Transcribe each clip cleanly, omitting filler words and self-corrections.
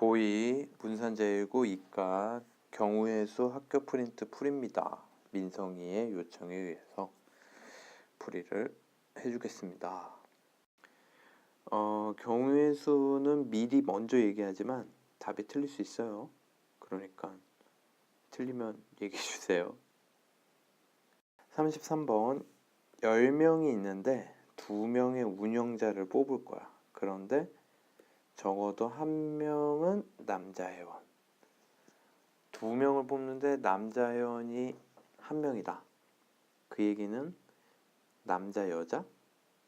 고2 문산제일고 이과 경우의 수 학교 프린트 풀입니다. 민성이의 요청에 의해서 풀이를 해주겠습니다. 경우의 수는 미리 먼저 얘기하지만 답이 틀릴 수 있어요. 그러니까 틀리면 얘기해 주세요. 33번 10명이 있는데 2명의 운영자를 뽑을 거야. 그런데 적어도 1명은 남자 회원, 2명을 뽑는데 남자 회원이 1명이다. 그 얘기는 남자 여자,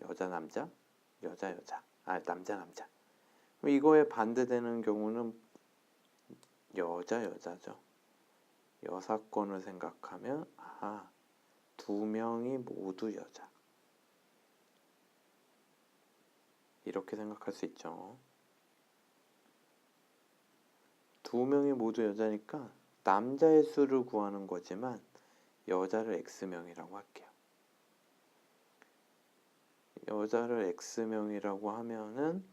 여자 남자, 여자 여자, 남자 남자. 이거에 반대되는 경우는 여자 여자죠. 여사건을 생각하면 2명이 모두 여자, 이렇게 생각할 수 있죠. 2명이 모두 여자니까 남자의 수를 구하는 거지만 여자를 X명이라고 할게요. 여자를 X명이라고 하면은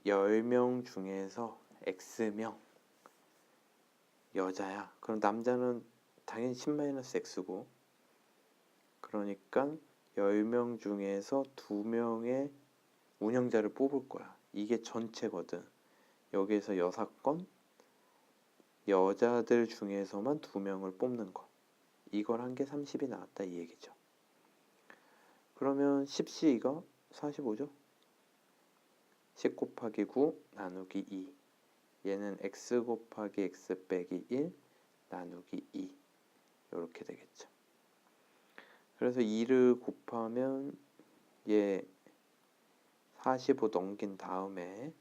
10명 중에서 X명 여자야. 그럼 남자는 당연히 10-X고, 그러니까 10명 중에서 2명의 운영자를 뽑을 거야. 이게 전체거든. 여기에서 여사건, 여자들 중에서만 2명을 뽑는 거. 이걸 한 게 30이 나왔다 이 얘기죠. 그러면 10시 이거 45죠? 10 곱하기 9 나누기 2. 얘는 x 곱하기 x 빼기 1 나누기 2. 이렇게 되겠죠. 그래서 2를 곱하면 얘 45 넘긴 다음에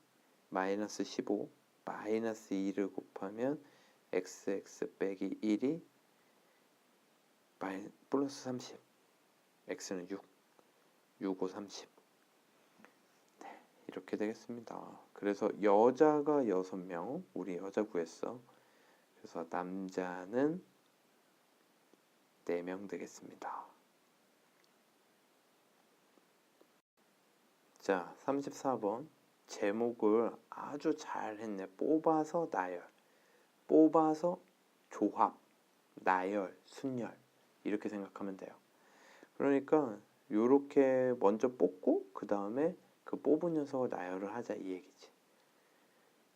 마이너스 15 마이너스 2를 곱하면 xx 빼기 1이 플러스 30. x는 6. 6, 5, 30. 네, 이렇게 되겠습니다. 그래서 여자가 6명, 우리 여자 구했어. 그래서 남자는 4명 되겠습니다. 자, 34번. 제목을 아주 잘 했네. 뽑아서 나열, 뽑아서 조합, 나열, 순열, 이렇게 생각하면 돼요. 그러니까 요렇게 먼저 뽑고 그 다음에 그 뽑은 녀석을 나열을 하자 이 얘기지.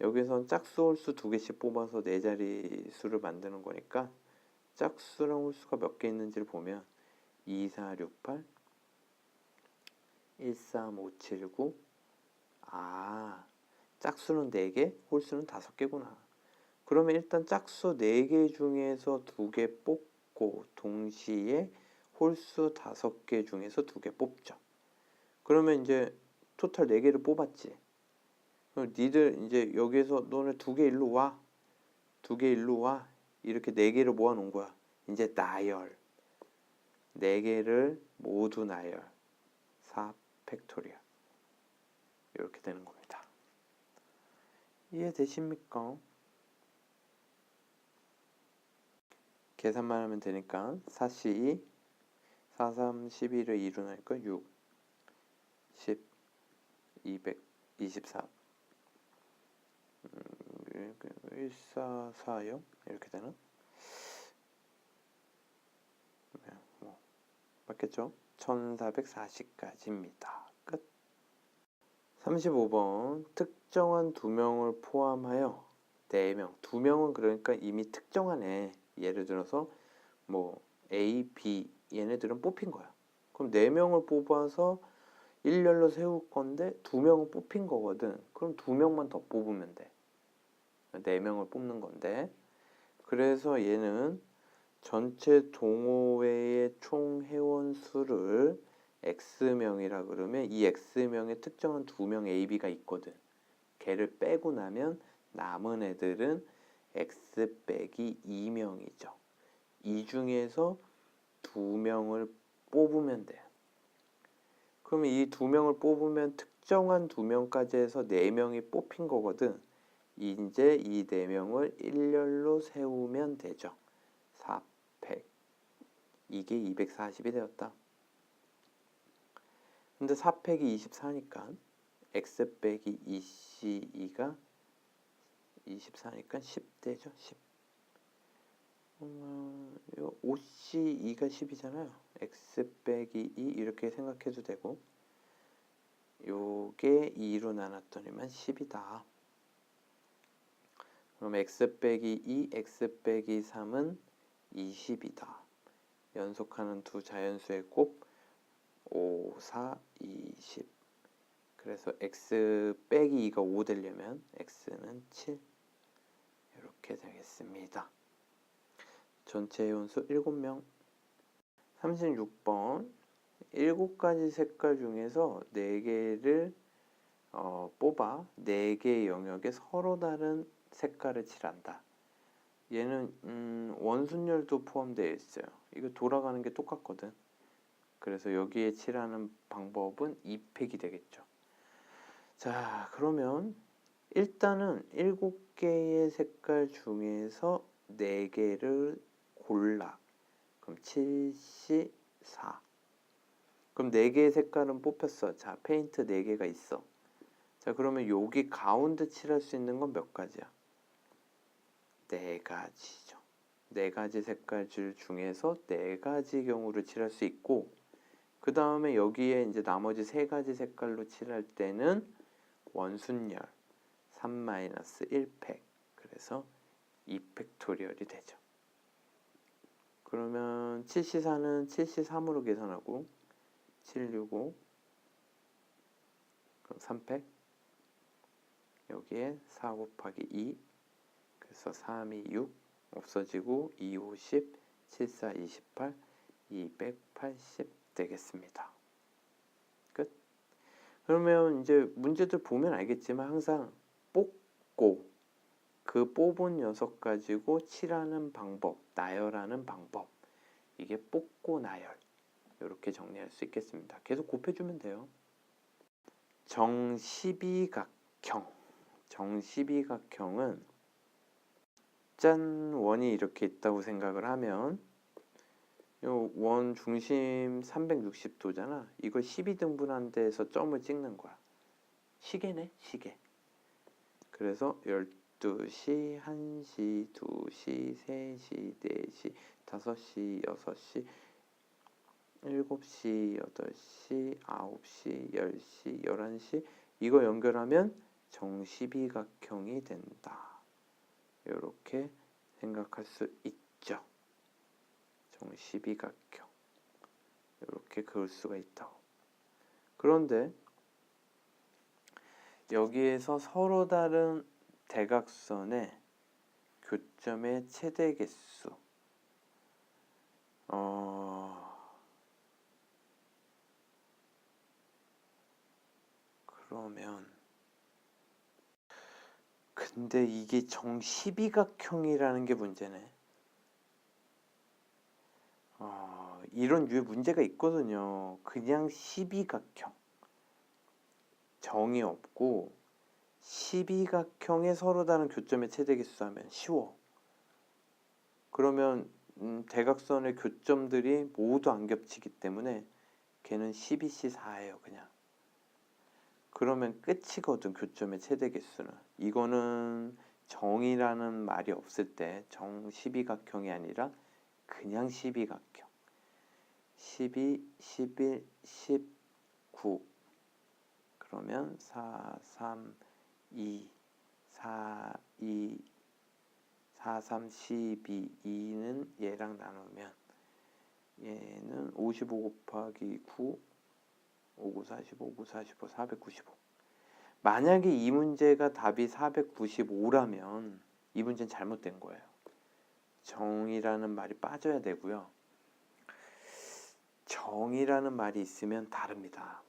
여기선 짝수, 홀수 2개씩 뽑아서 4자리 수를 만드는 거니까 짝수랑 홀수가 몇 개 있는지를 보면 2, 4, 6, 8 1, 3, 5, 7, 9. 짝수는 4개, 홀수는 5개구나. 그러면 일단 짝수 4개 중에서 2개 뽑고 동시에 홀수 5개 중에서 2개 뽑죠. 그러면 이제 토탈 4개를 뽑았지. 그럼 니들 이제 여기에서 너네 2개 일로 와, 2개 일로 와, 이렇게 4개를 모아놓은 거야. 이제 나열, 4개를 모두 나열, 4 팩토리얼, 이렇게 되는 겁니다. 이해되십니까? 계산만 하면 되니까 4C 4, 3, 11을 2로 나니까 6, 10, 224, 1440 이렇게 되나? 맞겠죠? 1440까지입니다. 끝. 35번. 특정한 2명을 포함하여 4명. 2명은 그러니까 이미 특정하네. 예를 들어서 뭐 A, B 얘네들은 뽑힌 거야. 그럼 4명을 뽑아서 일렬로 세울 건데 2명은 뽑힌 거거든. 그럼 2명만 더 뽑으면 돼. 4명을 뽑는 건데, 그래서 얘는 전체 동호회의 총 회원 수를 X명이라 그러면 이 X명에 특정한 2명 A, B가 있거든. 걔를 빼고 나면 남은 애들은 X 빼기 2명이죠. 이 중에서 2명을 뽑으면 돼요. 그러면 이 2명을 뽑으면 특정한 2명까지 해서 4명이 뽑힌 거거든. 이제 이 4명을 일렬로 세우면 되죠. 4팩. 이게 240이 되었다. 근데 4팩이 24니까 X 빼기 2C2가 24니까 10대죠. 10. 요 5C2가 10이잖아요. x 빼기 2 이렇게 생각해도 되고, 요게 2로 나눴더니만 10이다. 그럼 x 빼기 2, x 빼기 3은 20이다. 연속하는 두 자연수의 곱 5, 4, 20. 그래서 x 빼기 2가 5 되려면 x는 7. 이렇게 되겠습니다. 전체 회원수 7명. 36번 7가지 색깔 중에서 4개를 뽑아 4개의 영역에 서로 다른 색깔을 칠한다. 얘는 원순열도 포함되어 있어요. 이거 돌아가는 게 똑같거든. 그래서 여기에 칠하는 방법은 2팩이 되겠죠. 자, 그러면 일단은 7개의 색깔 중에서 4개를 골라. 그럼 7C4. 그럼 4개의 색깔은 뽑혔어. 자, 페인트 4개가 있어. 자, 그러면 여기 가운데 칠할 수 있는 건 몇 가지야? 4가지죠. 4가지 색깔 중에서 4가지 경우를 칠할 수 있고, 그 다음에 여기에 이제 나머지 3가지 색깔로 칠할 때는 원순열 3-1팩. 그래서 2팩토리얼이 되죠. 그러면 7C4는 7C3으로 계산하고 765 그럼 3팩 여기에 4 곱하기 2 그래서 3, 2, 6 없어지고 2, 50 7, 4, 28 280 되겠습니다. 끝. 그러면 이제 문제들 보면 알겠지만 항상 뽑고 그 뽑은 녀석 가지고 칠하는 방법, 나열하는 방법, 이게 뽑고 나열, 이렇게 정리할 수 있겠습니다. 계속 곱해주면 돼요. 정십이각형. 정십이각형은 짠, 원이 이렇게 있다고 생각을 하면 요 원 중심 360도잖아. 이걸 12등분한 데에서 점을 찍는 거야. 시계네, 시계. 그래서 12시, 1시, 2시, 3시, 4시, 5시, 6시, 7시, 8시, 9시, 10시, 11시 이거 연결하면 정십이각형이 된다. 이렇게 생각할 수 있죠. 정십이각형. 이렇게 그을 수가 있다고. 그런데 여기에서 서로 다른 대각선의 교점의 최대 개수 그러면 근데 이게 정십이각형이라는 게 문제네. 이런 유의 문제가 있거든요. 그냥 십이각형 정이 없고 십이각형의 서로 다른 교점의 최대 개수 하면 쉬워. 그러면 대각선의 교점들이 모두 안 겹치기 때문에 걔는 12C4예요. 그냥. 그러면 끝이거든. 교점의 최대 개수는. 이거는 정이라는 말이 없을 때 정십이각형이 아니라 그냥 십이각형. 12, 11, 19 그러면 4, 3, 2, 4, 2, 4, 3, 12, 2는 얘랑 나누면 얘는 55 곱하기 9, 59, 45, 59, 45, 495. 만약에 이 문제가 답이 495라면 이 문제는 잘못된 거예요. 정이라는 말이 빠져야 되고요. 정이라는 말이 있으면 다릅니다.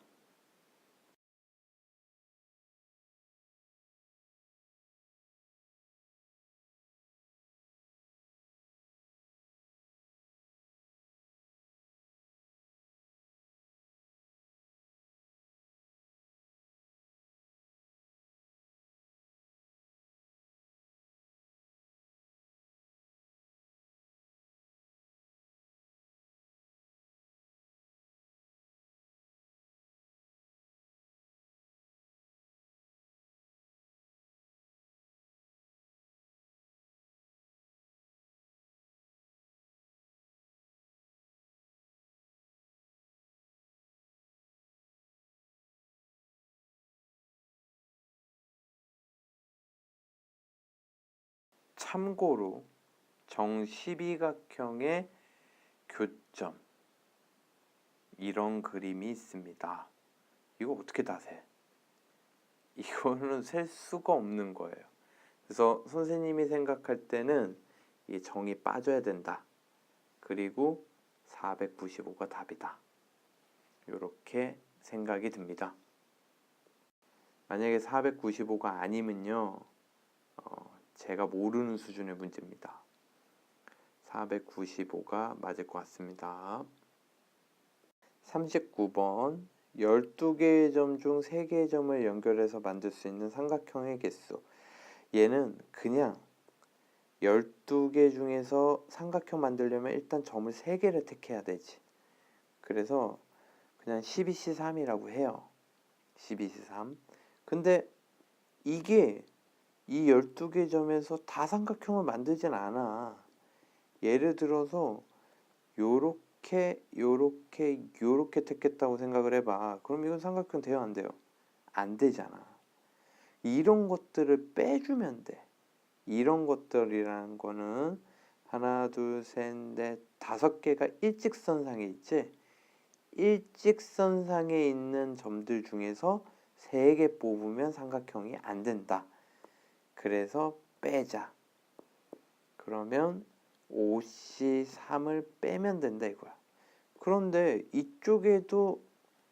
참고로 정십이각형의 교점 이런 그림이 있습니다. 이거 어떻게 다 세? 이거는 셀 수가 없는 거예요. 그래서 선생님이 생각할 때는 이 정이 빠져야 된다. 그리고 495가 답이다. 이렇게 생각이 듭니다. 만약에 495가 아니면요, 제가 모르는 수준의 문제입니다. 495가 맞을 것 같습니다. 39번 12개의 점 중 3개의 점을 연결해서 만들 수 있는 삼각형의 개수. 얘는 그냥 12개 중에서 삼각형 만들려면 일단 점을 3개를 택해야 되지. 그래서 그냥 12C3이라고 해요. 12C3. 근데 이게 이 12개 점에서 다 삼각형을 만들진 않아. 예를 들어서 요렇게 택했다고 생각을 해봐. 그럼 이건 삼각형 돼요, 안 돼요? 안 되잖아. 이런 것들을 빼주면 돼. 이런 것들이라는 거는 하나, 둘, 셋, 넷, 5개가 일직선상에 있지. 일직선상에 있는 점들 중에서 3개 뽑으면 삼각형이 안 된다. 그래서 빼자. 그러면 5C3을 빼면 된다 이거야. 그런데 이쪽에도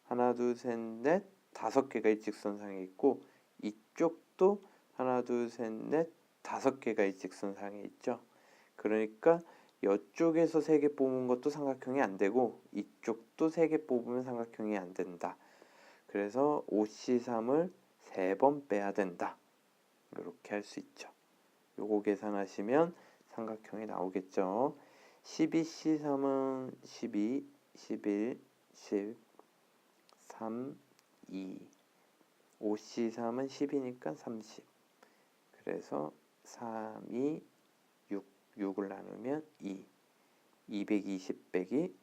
하나, 둘, 셋, 넷, 5개가 일직선상에 있고 이쪽도 하나, 둘, 셋, 넷, 5개가 일직선상에 있죠. 그러니까 이쪽에서 3개 뽑은 것도 삼각형이 안 되고 이쪽도 3개 뽑으면 삼각형이 안 된다. 그래서 5C3을 3번 빼야 된다. 이렇게 할 수 있죠. 요거 계산하시면 삼각형이 나오겠죠. 12C3은 12, 11, 10, 3, 2 5C3은 10이니까 30. 그래서 3, 2, 6, 6을 나누면 2 220 빼기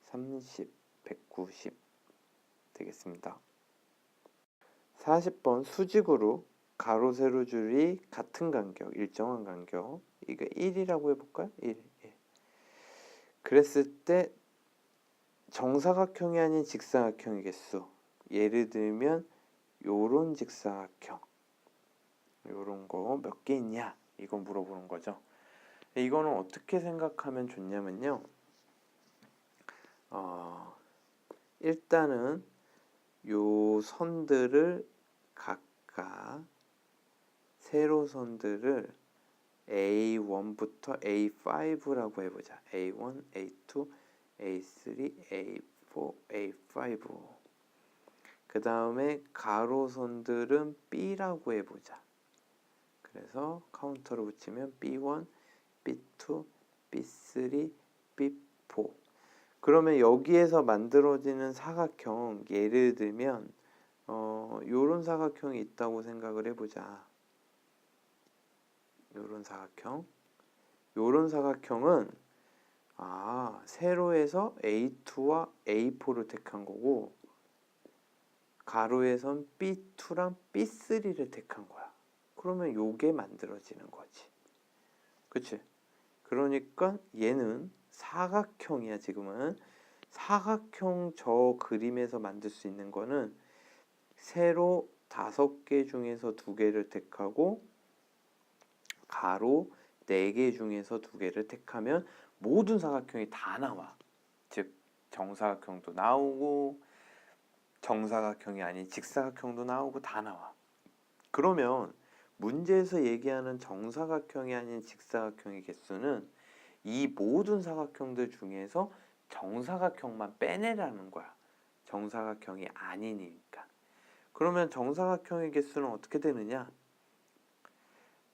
30, 190 되겠습니다. 40번 수직으로 가로 세로 줄이 같은 간격, 일정한 간격. 이거 1이라고 해볼까요? 1. 그랬을 때 정사각형이 아닌 직사각형의 개수. 예를 들면 요런 직사각형, 요런 거 몇 개 있냐? 이거 물어보는 거죠. 이거는 어떻게 생각하면 좋냐면요. 일단은 요 선들을 각각 세로선들을 A1부터 A5라고 해보자. A1, A2, A3, A4, A5. 그 다음에 가로선들은 B라고 해보자. 그래서 카운터로 붙이면 B1, B2, B3, B4. 그러면 여기에서 만들어지는 사각형, 예를 들면 요런 사각형이 있다고 생각을 해보자. 요런 사각형. 요런 사각형은 세로에서 A2와 A4를 택한 거고 가로에선 B2랑 B3를 택한 거야. 그러면 요게 만들어지는 거지. 그치? 그러니까 얘는 사각형이야. 지금은 사각형 저 그림에서 만들 수 있는 거는 세로 5개 중에서 2개를 택하고 가로 4개 중에서 2개를 택하면 모든 사각형이 다 나와. 즉 정사각형도 나오고 정사각형이 아닌 직사각형도 나오고 다 나와. 그러면 문제에서 얘기하는 정사각형이 아닌 직사각형의 개수는 이 모든 사각형들 중에서 정사각형만 빼내라는 거야. 정사각형이 아니니까. 그러면 정사각형의 개수는 어떻게 되느냐?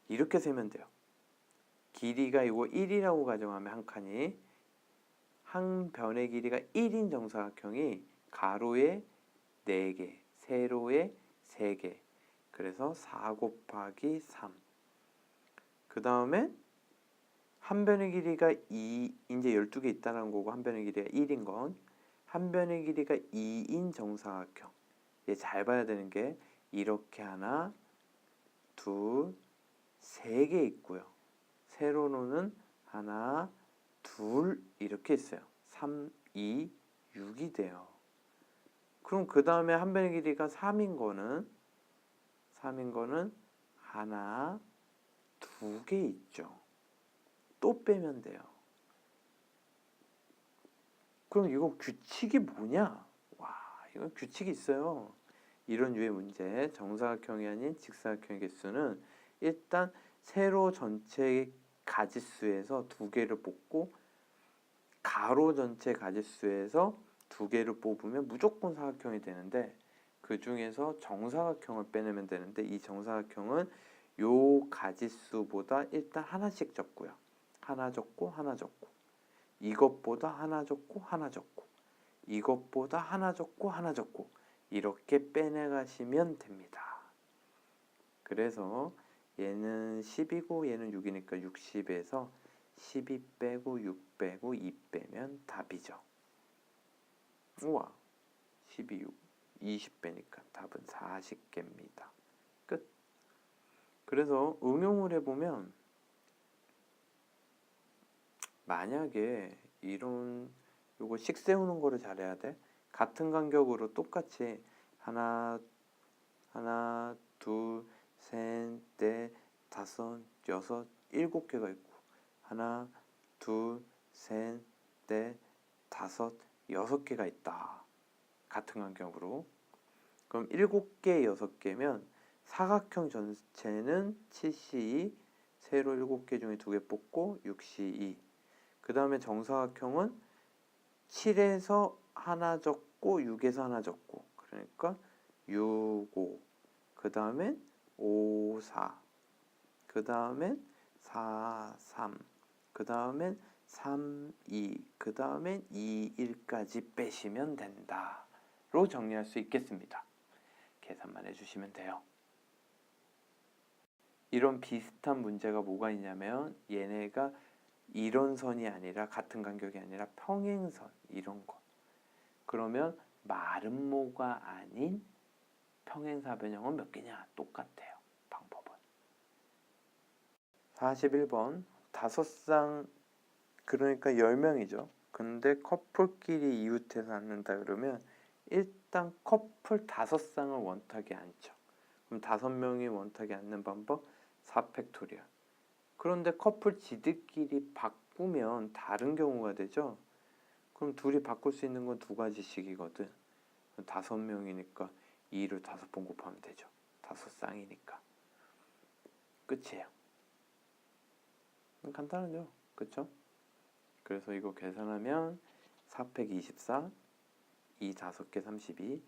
이렇게 세면 돼요. 길이가 이거 1이라고 가정하면 한 칸이 한 변의 길이가 1인 정사각형이 가로에 4개, 세로에 3개. 그래서 4 곱하기 3. 그 다음에 한 변의 길이가 2, 이제 12개 있다는 거고 한 변의 길이가 1인 건 한 변의 길이가 2인 정사각형. 얘 잘 봐야 되는 게 이렇게 하나, 둘, 3개 있고요. 세로로는 하나, 둘 이렇게 있어요. 3, 2, 6이 돼요. 그럼 그 다음에 한 변의 길이가 3인 거는 하나, 두 개 있죠. 또 빼면 돼요. 그럼 이거 규칙이 뭐냐? 와, 이건 규칙이 있어요. 이런 유의 문제, 정사각형이 아닌 직사각형의 개수는 일단 세로 전체의 가지수에서 두 개를 뽑고 가로 전체 가지수에서 두 개를 뽑으면 무조건 사각형이 되는데 그 중에서 정사각형을 빼내면 되는데 이 정사각형은 요 가지수보다 일단 하나씩 적고요. 하나 적고 하나 적고 이것보다 하나 적고 하나 적고 이것보다 하나 적고 하나 적고 이렇게 빼내가시면 됩니다. 그래서 얘는 10이고 얘는 6이니까 60에서 12 빼고 6 빼고 2 빼면 답이죠. 우와, 12, 6, 20 빼니까 답은 40개입니다. 끝. 그래서 응용을 해보면 만약에 이런 요거 식 세우는 거를 잘해야 돼. 같은 간격으로 똑같이 하나, 둘, 셋, 넷, 다섯, 여섯, 7개가 있고 하나, 둘, 셋, 넷, 다섯, 6개가 있다. 같은 간격으로. 그럼 7개, 6개면 사각형 전체는 7C2, 세로 7개 중에 2개 뽑고 6C2. 그 다음에 정사각형은 7에서 하나 적고 6에서 하나 적고 그러니까 6, 5. 그 다음엔 5, 4. 그 다음엔 4, 3. 그 다음엔 3, 2. 그 다음엔 2, 1까지 빼시면 된다. 로 정리할 수 있겠습니다. 계산만 해주시면 돼요. 이런 비슷한 문제가 뭐가 있냐면 얘네가 이런 선이 아니라 같은 간격이 아니라 평행선 이런 거. 그러면 마름모가 아닌 평행사변형은 몇 개냐? 똑같아요. 방법은. 41번 5쌍 그러니까 10명이죠. 근데 커플끼리 이웃해서 앉는다 그러면 일단 커플 5쌍을 원탁에 앉죠. 그럼 5명이 원탁에 앉는 방법 4팩토리얼. 그런데 커플 지들끼리 바꾸면 다른 경우가 되죠. 그럼 둘이 바꿀 수 있는 건 두 가지씩이거든. 5명이니까 2를 5번 곱하면 되죠. 5쌍이니까. 끝이에요. 간단하죠. 그쵸? 그래서 이거 계산하면 4팩 24, 2 5개 32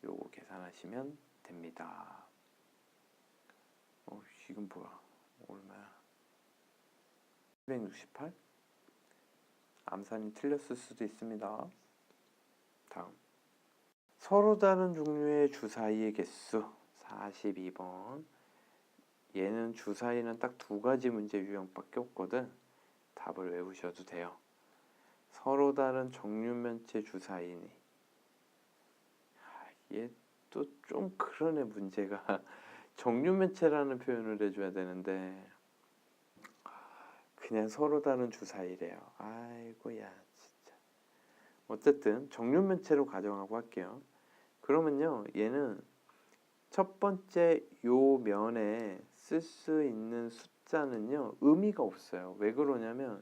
요거 계산하시면 됩니다. 이건 뭐야? 얼마야? 768? 암산이 틀렸을 수도 있습니다. 다음 서로 다른 종류의 주사위의 개수 42번. 얘는 주사위는 딱 두 가지 문제 유형밖에 없거든. 답을 외우셔도 돼요. 서로 다른 정류면체 주사위니 얘 또 좀 그러네. 문제가 정류면체라는 표현을 해줘야 되는데 그냥 서로 다른 주사위래요. 아이고야 진짜. 어쨌든 정류면체로 가정하고 할게요. 그러면요 얘는 첫 번째 요 면에 쓸 수 있는 숫자는요 의미가 없어요. 왜 그러냐면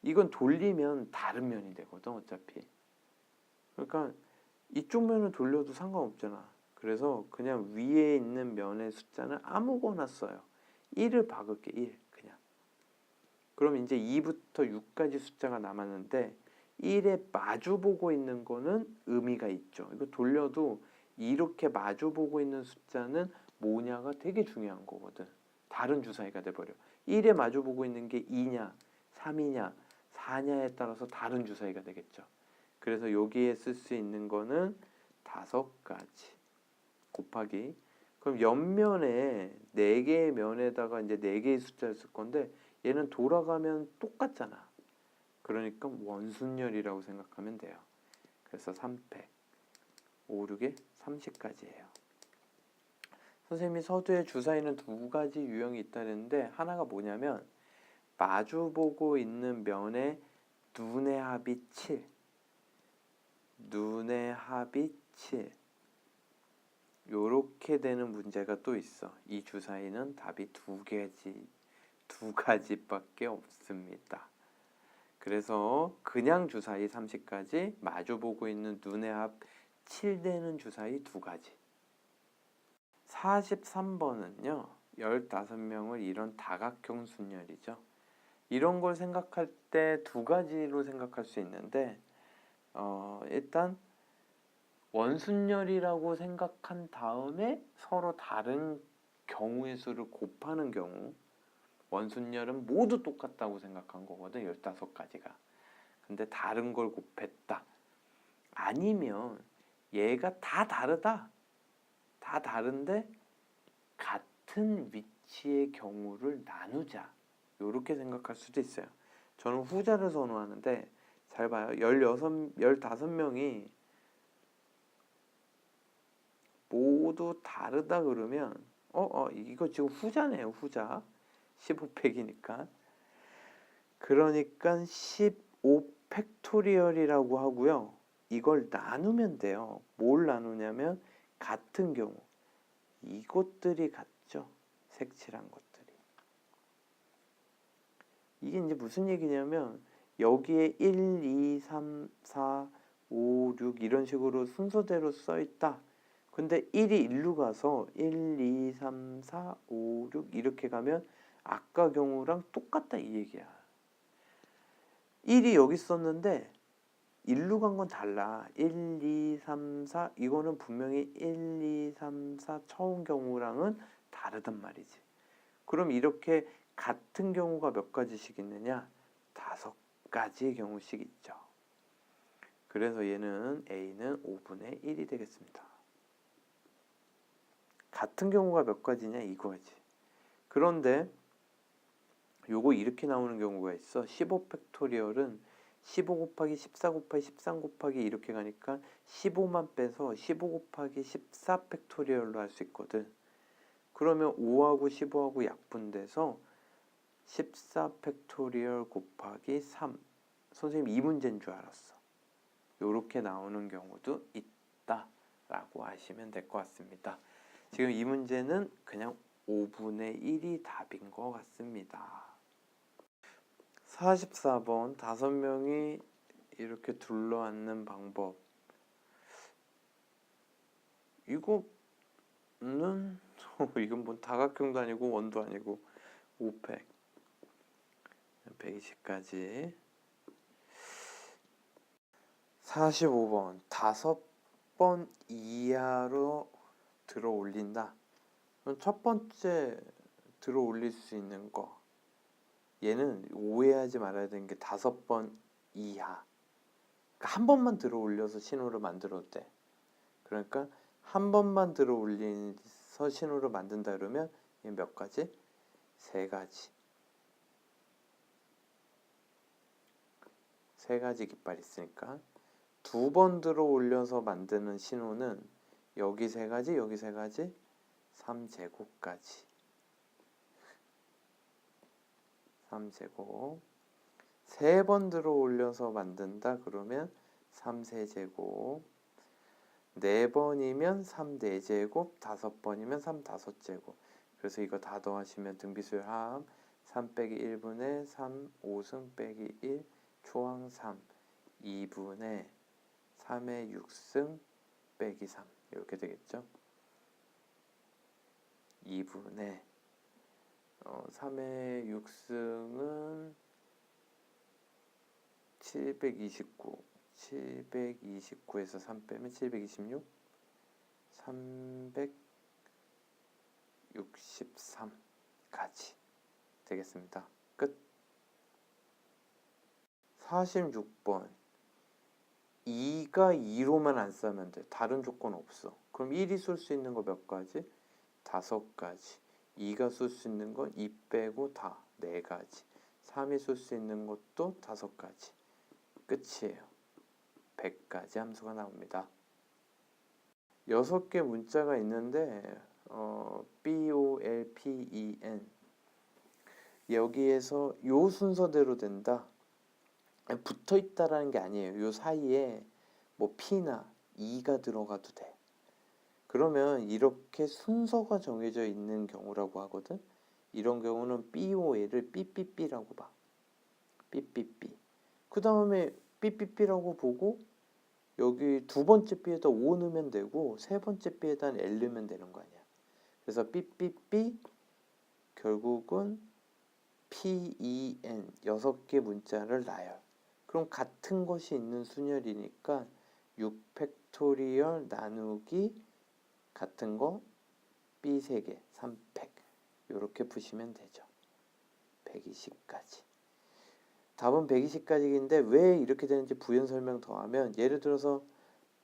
이건 돌리면 다른 면이 되거든 어차피. 그러니까 이쪽 면을 돌려도 상관없잖아. 그래서 그냥 위에 있는 면의 숫자는 아무거나 써요. 1을 박을게 1 그냥. 그럼 이제 2부터 6까지 숫자가 남았는데 1에 마주보고 있는 거는 의미가 있죠. 이거 돌려도 이렇게 마주보고 있는 숫자는 뭐냐가 되게 중요한 거거든. 다른 주사위가 돼버려. 1에 마주보고 있는 게 2냐 3이냐 4냐에 따라서 다른 주사위가 되겠죠. 그래서 여기에 쓸 수 있는 거는 5가지 곱하기 그럼 옆면에 4개의 면에다가 이제 4개의 숫자를 쓸 건데 얘는 돌아가면 똑같잖아. 그러니까 원순열이라고 생각하면 돼요. 그래서 3팩 5, 6에 30까지예요. 선생님이 서두에 주사위는 두 가지 유형이 있다는데 하나가 뭐냐면 마주보고 있는 면의 눈의 합이 7. 눈의 합이 7. 요렇게 되는 문제가 또 있어. 이 주사위는 답이 두 가지밖에 없습니다. 그래서 그냥 주사위 30가지, 마주보고 있는 눈의 합 7 되는 주사위 2가지. 43번은요. 15명을 이런 다각형 순열이죠. 이런 걸 생각할 때 2가지로 생각할 수 있는데 일단 원순열이라고 생각한 다음에 서로 다른 경우의 수를 곱하는 경우, 원순열은 모두 똑같다고 생각한 거거든. 15가지가. 근데 다른 걸 곱했다. 아니면 얘가 다 다르다. 다 다른데 같은 위치의 경우를 나누자. 이렇게 생각할 수도 있어요. 저는 후자를 선호하는데 잘 봐요. 15명이 모두 다르다 그러면 이거 지금 후자네요. 후자. 15 팩이니까. 그러니까 15 팩토리얼이라고 하고요. 이걸 나누면 돼요. 뭘 나누냐면 같은 경우. 이것들이 같죠. 색칠한 것들이. 이게 이제 무슨 얘기냐면 여기에 1, 2, 3, 4, 5, 6 이런 식으로 순서대로 써 있다. 근데 1이 일로 가서 1, 2, 3, 4, 5, 6 이렇게 가면 아까 경우랑 똑같다 이 얘기야. 1이 여기 있었는데 일로 간 건 달라. 1, 2, 3, 4 이거는 분명히 1, 2, 3, 4 처음 경우랑은 다르단 말이지. 그럼 이렇게 같은 경우가 몇 가지씩 있느냐? 5가지의 경우씩 있죠. 그래서 얘는 A는 5분의 1이 되겠습니다. 같은 경우가 몇 가지냐 이거지. 그런데 요거 이렇게 나오는 경우가 있어. 15 팩토리얼은 15 곱하기 14 곱하기 13 곱하기 이렇게 가니까 15만 빼서 15 곱하기 14 팩토리얼로 할 수 있거든. 그러면 5하고 15하고 약분돼서 14 팩토리얼 곱하기 3. 선생님 이 문제인 줄 알았어. 요렇게 나오는 경우도 있다라고 하시면 될 것 같습니다. 지금 이 문제는 그냥 5분의 1이 답인 것 같습니다. 44번 5명이 이렇게 둘러앉는 방법. 이거는 이건 뭐 다각형도 아니고 원도 아니고 5팩 120까지. 45번 5번 이하로 들어 올린다. 첫 번째 들어 올릴 수 있는 거, 얘는 오해하지 말아야 되는 게 5번 이하. 그러니까 한 번만 들어 올려서 신호를 만들어도 돼. 그러니까 한 번만 들어 올려서 신호를 만든다 그러면 얘 몇 가지? 3가지. 3가지 깃발 있으니까 2번 들어 올려서 만드는 신호는 여기 3가지, 여기 3가지, 3제곱까지. 3제곱. 3번 들어 올려서 만든다 그러면 3세제곱. 4번이면 3 4제곱, 5번이면 3 5제곱. 그래서 이거 다 더하시면 등비수열 합 3 빼기 1분의 3 5승 빼기 1 초항 3 2분의 3의 6승 빼기 3 이렇게 되겠죠. 2분의 3의 6승은 729. 729에서 3 빼면 726. 363까지 되겠습니다. 끝. 46번 2가 2로만 안 싸면 돼. 다른 조건 없어. 그럼 1이 쓸 수 있는 거 몇 가지? 5가지. 2가 쓸 수 있는 건 2 빼고 다 4가지. 3이 쓸 수 있는 것도 5가지. 끝이에요. 100가지 함수가 나옵니다. 6개 문자가 있는데 BOLPEN 여기에서 요 순서대로 된다. 붙어 있다라는 게 아니에요. 요 사이에 뭐 P나 E가 들어가도 돼. 그러면 이렇게 순서가 정해져 있는 경우라고 하거든. 이런 경우는 BOL을 삐삐삐라고 봐. 삐삐삐. 그 다음에 삐삐삐라고 보고 여기 두 번째 B에다 O 넣으면 되고 세 번째 B에다 L 넣으면 되는 거 아니야. 그래서 삐삐삐 결국은 PEN 6개 문자를 나열. 그럼 같은 것이 있는 순열이니까 6팩토리얼 나누기 같은 거 B 3개 3팩 이렇게 푸시면 되죠. 120까지. 답은 120까지인데 왜 이렇게 되는지 부연 설명 더하면 예를 들어서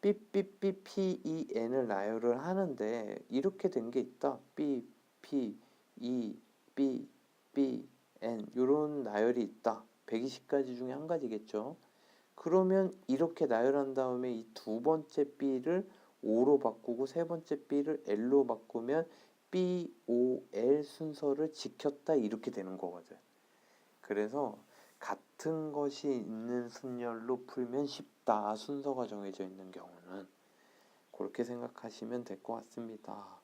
PEN을 나열을 하는데 이렇게 된 게 있다. B, P, E, B, B, N 이런 나열이 있다. 120가지 중에 한 가지겠죠. 그러면 이렇게 나열한 다음에 이 두 번째 B를 O로 바꾸고 세 번째 B를 L로 바꾸면 B, O, L 순서를 지켰다 이렇게 되는 거거든. 그래서 같은 것이 있는 순열로 풀면 쉽다. 순서가 정해져 있는 경우는 그렇게 생각하시면 될 것 같습니다.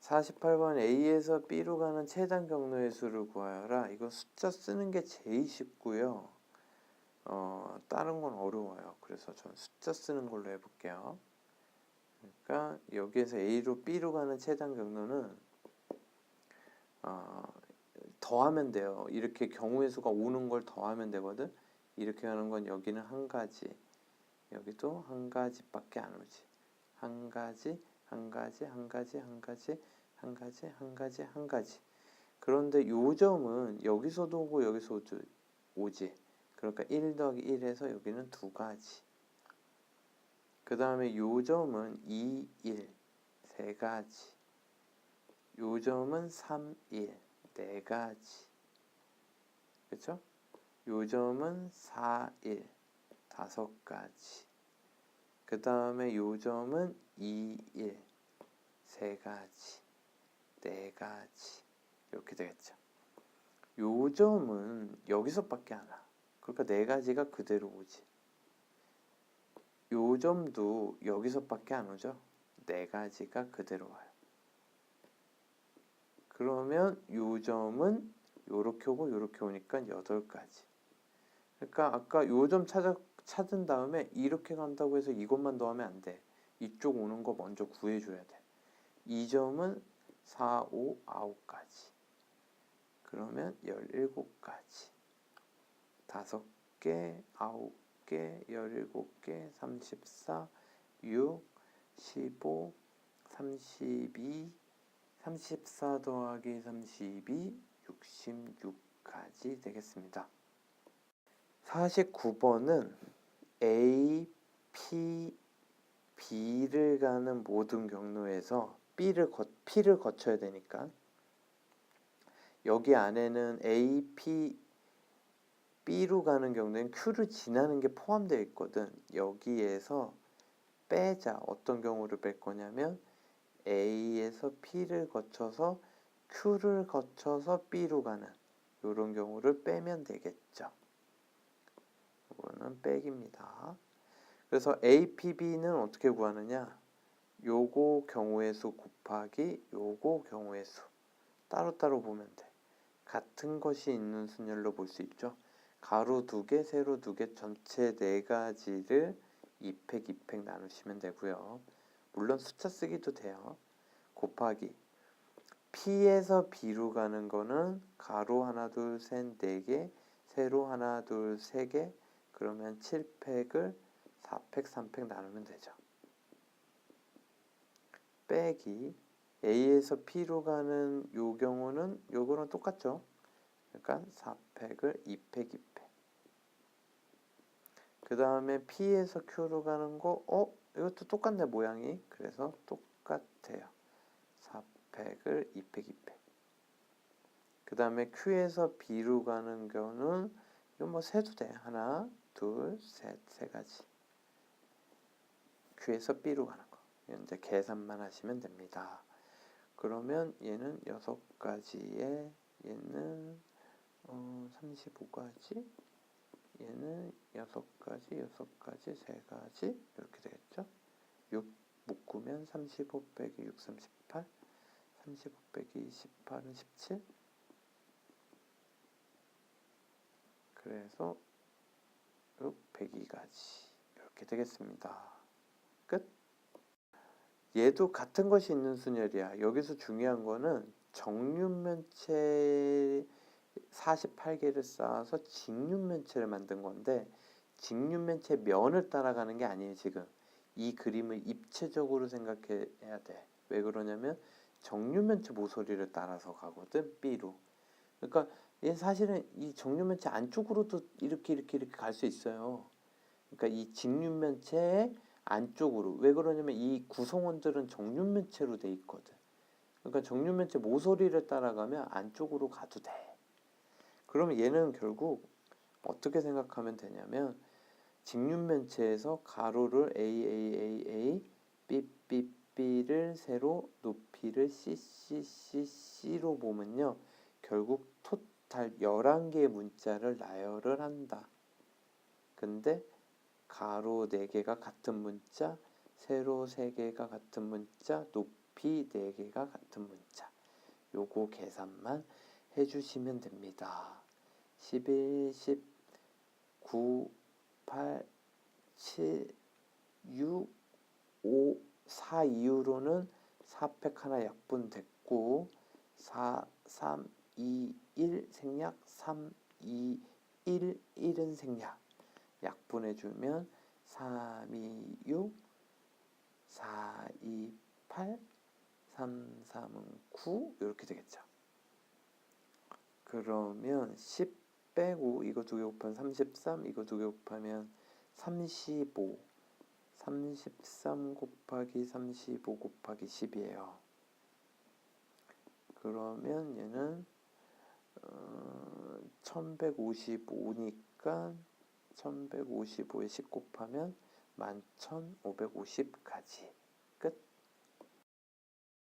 48번 A에서 B로 가는 최단 경로의 수를 구하여라. 이거 숫자 쓰는 게 제일 쉽고요. 다른 건 어려워요. 그래서 전 숫자 쓰는 걸로 해볼게요. 그러니까 여기에서 A로 B로 가는 최단 경로는 더하면 돼요. 이렇게 경우의 수가 오는 걸 더하면 되거든. 이렇게 하는 건 여기는 한 가지, 여기도 한 가지밖에 안 오지. 한 가지, 한 가지, 한 가지, 한 가지, 한 가지, 한 가지, 한 가지. 그런데 요점은 여기서도 오고 여기서도 오지. 그러니까 1 더하기 1에서 여기는 두 가지. 그 다음에 요점은 2, 1, 세 가지. 요점은 3, 1, 네 가지. 그렇죠? 요점은 4, 1, 다섯 가지. 그 다음에 요점은 2, 1, 세 가지, 네 가지. 이렇게 되겠죠. 요점은 여기서밖에 안 와. 그러니까 네 가지가 그대로 오지. 요점도 여기서밖에 안 오죠. 네 가지가 그대로 와요. 그러면 요점은 요렇게 오고 요렇게 오니까 8가지. 그러니까 아까 요점 찾은 다음에 이렇게 간다고 해서 이것만 더하면 안 돼. 이쪽 오는 거 먼저 구해줘야 돼. 2점은 4, 5, 9가지. 그러면 17가지. 5개, 9개, 17개, 34, 6, 15, 32, 34 더하기 32, 66까지 되겠습니다. 49번은 A, P, B를 가는 모든 경로에서 P를 거쳐야 되니까 여기 안에는 A, P, B로 가는 경우에는 Q를 지나는 게 포함되어 있거든. 여기에서 빼자. 어떤 경우를 뺄 거냐면 A에서 P를 거쳐서 Q를 거쳐서 B로 가는 이런 경우를 빼면 되겠죠. 이거는 빼기입니다. 그래서 A, P, B는 어떻게 구하느냐? 요거 경우의 수 곱하기 요거 경우의 수 따로따로 보면 돼. 같은 것이 있는 순열로 볼 수 있죠. 가로 2개, 세로 2개, 전체 4가지를 2팩, 2팩 나누시면 되고요. 물론 숫자 쓰기도 돼요. 곱하기 P에서 B로 가는 거는 가로 하나, 둘, 셋, 4개, 세로 하나, 둘, 3개, 그러면 7팩을 4팩, 3팩 나누면 되죠. 빼기 A에서 P로 가는 요 경우는 요거랑 똑같죠. 그러니까 4팩을 2팩, 2팩. 그 다음에 P에서 Q로 가는 거, 이것도 똑같네, 모양이. 그래서 똑같아요. 4팩을 2팩, 2팩. 그 다음에 Q에서 B로 가는 경우는, 이건 뭐 세도 돼. 하나, 둘, 셋, 세 가지. Q에서 B로 가는 거. 이제 계산만 하시면 됩니다. 그러면 얘는 6가지에 얘는 35가지, 얘는 6가지, 6가지, 3가지 이렇게 되겠죠. 6 묶으면 35 빼기 6, 38, 35 빼기 28은 17. 그래서 102가지 이렇게 되겠습니다. 끝. 얘도 같은 것이 있는 순열이야. 여기서 중요한 거는 정육면체 48개를 쌓아서 직육면체를 만든 건데, 직육면체 면을 따라가는 게 아니에요. 지금 이 그림을 입체적으로 생각해야 돼. 왜 그러냐면 정육면체 모서리를 따라서 가거든, B로. 그러니까 얘 사실은 이 정육면체 안쪽으로도 이렇게 갈 수 있어요. 그러니까 이 직육면체의 안쪽으로. 왜 그러냐면 이 구성원들은 정육면체로 돼 있거든. 그러니까 정육면체 모서리를 따라가면 안쪽으로 가도 돼. 그러면 얘는 결국 어떻게 생각하면 되냐면, 직육면체에서 가로를 AAAA, BBB를 세로, 높이를 CCCC로 보면요, 결국 토탈 11개의 문자를 나열을 한다. 근데 가로 4개가 같은 문자, 세로 3개가 같은 문자, 높이 4개가 같은 문자. 요거 계산만 해주시면 됩니다. 11, 10, 9, 8, 7, 6, 5, 4 이후로는 4팩 하나 약분됐고, 4, 3, 2, 1 생략, 3, 2, 1, 1은 생략. 약분해주면 3, 2, 6, 4, 2, 8, 3, 3은 9 이렇게 되겠죠. 그러면 10 빼고 이거 2개 곱하면 33, 이거 2개 곱하면 35, 33 곱하기 35 곱하기 10이에요. 그러면 얘는 1155니까 1155에 10 곱하면 11,550가지. 끝.